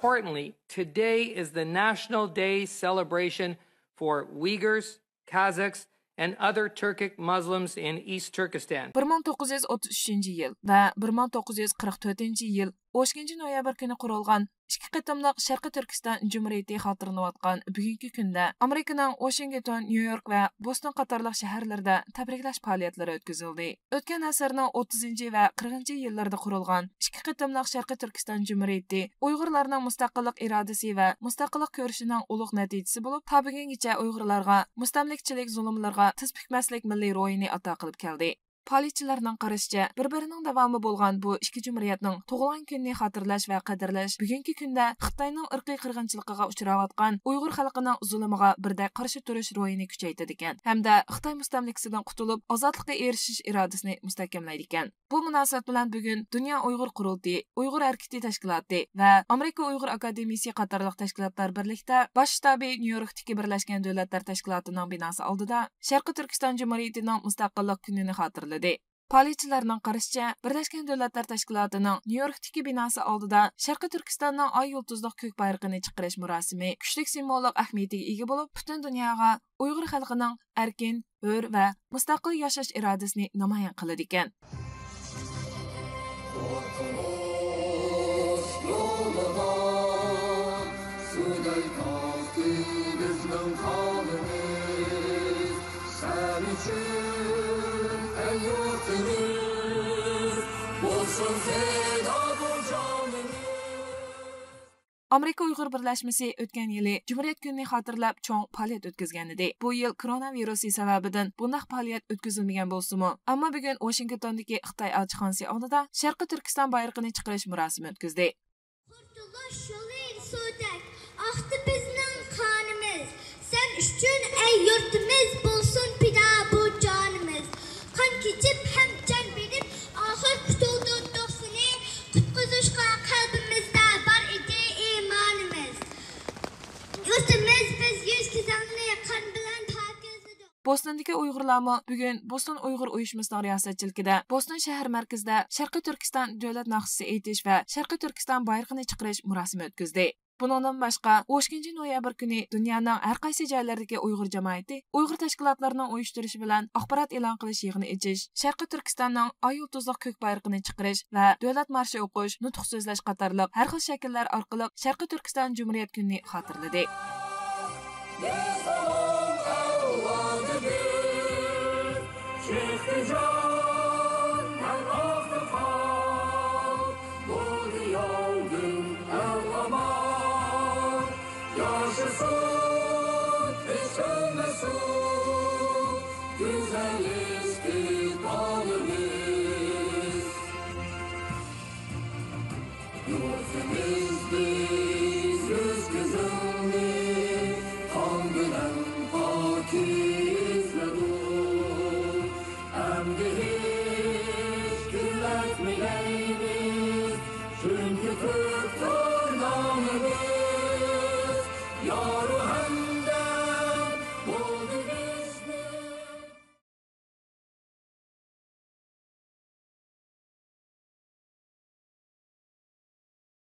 importantly, today is the National Day celebration for Uyghurs, Kazakhs, and other Turkic Muslims in East Turkestan. 1933 yıl ve 1944 yıl 5 noyabr günü kurulgan ikki qitimliq Şərqi Türkistan Cumhuriyeti xatırlanayotgan bugungi kunda Amerikaning Washington, Nyu-York ve Boston qatorliq shaharlarda tabriklash faoliyatlari o'tkazildi. O'tgan asrning 30 va 40 yillarida qurilgan ikki qitimliq Şərqi Türkistan Cumhuriyeti Uyg'urlarning mustaqillik irodasi va mustaqillik ko'rishining ulug' natijasi bo'lib, bugungacha Uyg'urlarga mustamlikchilik zulmlarga tiz bukmaslik milliy ro'yini ato qilib keldi. Politsiyalarning qarashicha, bir-birining davomi bo'lgan bu ikki jumhuriyatning tug'ilgan kunini xotirlash va qadrlash bugungi kunda Xitoyning irqiy qirg'inchiligiga uchrayotgan Uyg'ur xalqining zulmiga birday qarshi turish ro'yini kuchaytirdi ekan, hamda Xitoy mustamlikasidan qutulib, ozodlikka erishish irodasini mustahkamlaydi ekan. Bu munosabat bilan bugun Dunyo Uyg'ur qurultiyi, Uyg'ur harakati tashkiloti va Amerika Uyg'ur akademiyasi qatorliq tashkilotlar birlikda bosh shtabi Nyu-Yorkdagi Birlashgan Davlatlar Tashkilotining binosi oldida Sharqi Turkiston Jumhuriyatining mustaqillik kunini xotirladi. Politsiyalarning qarashicha, Birlashgan Davlatlar Tashkilotining Nyu-Yorkdagi binosi oldida Sharqi Turkistonning oy yulduzliq ko'k bayrog'ini chiqarish murosimi kuchli simvollik ahamiyatiga ega bo'lib, butun dunyoga Uyg'ur xalqining erkin, hur va mustaqil yashash irodasini namoyon qiladi ekan. Amerika Uyg'ur birlashmasi o'tgan yili Jumhuriyet kunini xotirlab cho'ng faoliyat o'tkazgan edi. Bu yil koronavirusi sababidan bunday faoliyat o'tkazilmagan bo'lsa-mu, ammo bugun Washingtondagi Xitoy elchixonasi oldida Sharqi Turkiston bayrog'ini chiqarish murosimi o'tkazdi. Qurtulush yo'li suvdak, oqdi bizning qonimiz. Sen uchun ey yurtimiz bo'lsin fido bu jonimiz. Qon kechib ham jon berib, oxir qutuldi do'stini, qutqizishga qalbimizda bor edi imonimiz. Yurtimiz biz yuz kizanli qon bilan pokizladik. Bostondagi Uyg'urlarmi bugun Boston Uyg'ur uyushmasining riyosatchiligida Boston shahar markazida Sharqi Turkiston davlat naqshisi aytish va Sharqi Turkiston bayrog'ini chiqarish murosimi o'tkazdi. Bundan boshqa 5 noyabr kuni dunyoning har qaysi joylaridagi Uyg'ur jamoati Uyg'ur tashkilotlarining uyushtirishi bilan axborot e'lon qilish yig'ini ichish, Sharqi Turkistonning oy yulduzliq ko'k bayrog'ini chiqarish va davlat marshi o'qish, nutq so'zlash qatorliq har xil shakllar orqali Sharqi Turkiston Jumhuriyat kunini xotirladi. Yaşasın, yaşasın, güzellik.